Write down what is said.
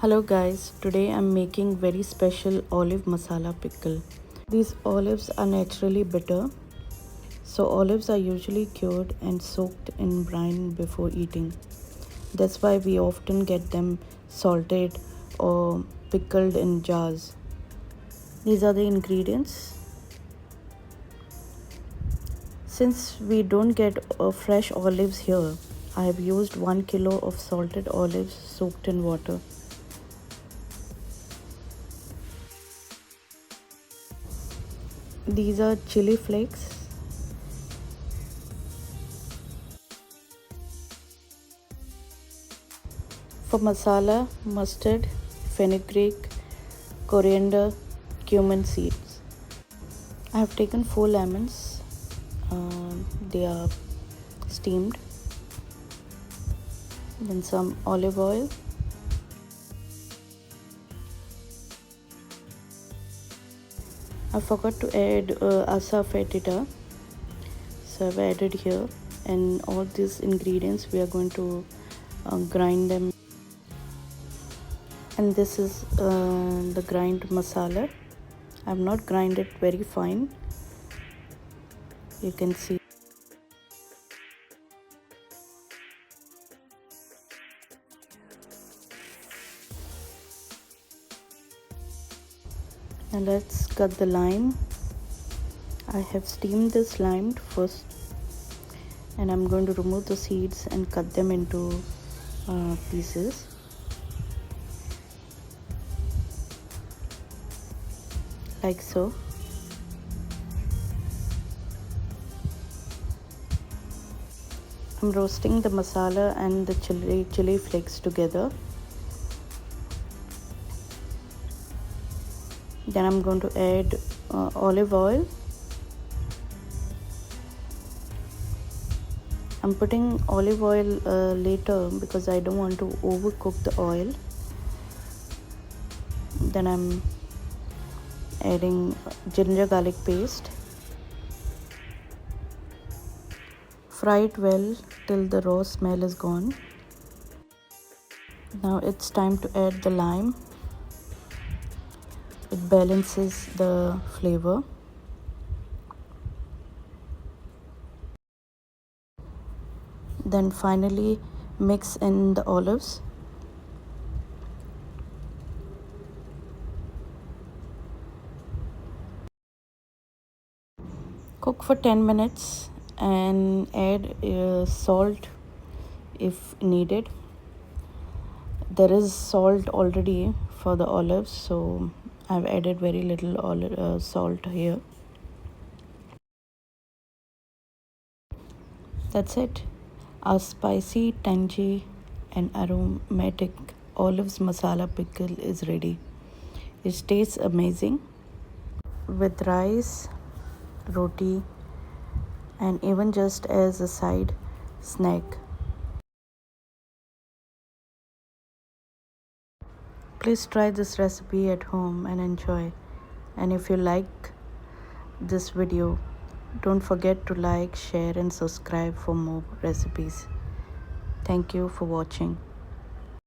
Hello guys, today I'm making very special olive masala pickle. These olives are naturally bitter, so olives are usually cured and soaked in brine before eating. That's why we often get them salted or pickled in jars. These are the ingredients. Since we don't get fresh olives here, I have used 1 kilo of salted olives soaked in water. These are chili flakes. For masala, mustard, fenugreek, coriander, cumin seeds. I have taken 4 lemons. They are steamed. Then some olive oil. I forgot to add asafoetida, so I've added here, and all these ingredients we are going to grind them. And this is the grind masala. I have not grind it very fine. You can see. Now let's cut the lime. I have steamed this lime first, and I'm going to remove the seeds and cut them into pieces. Like so. I'm roasting the masala and the chili flakes together. Then I'm going to add olive oil. I'm putting olive oil later because I don't want to overcook the oil. Then I'm adding ginger garlic paste. Fry it well till the raw smell is gone. Now it's time to add the lime. It balances the flavor. Then finally mix in the olives. Cook for 10 minutes and add salt if needed. There is salt already for the olives, so I've added very little salt here. That's it. Our spicy, tangy and aromatic olives masala pickle is ready. It tastes amazing with rice, roti, and even just as a side snack. Please try this recipe at home and enjoy. And if you like this video, don't forget to like, share and subscribe for more recipes. Thank you for watching.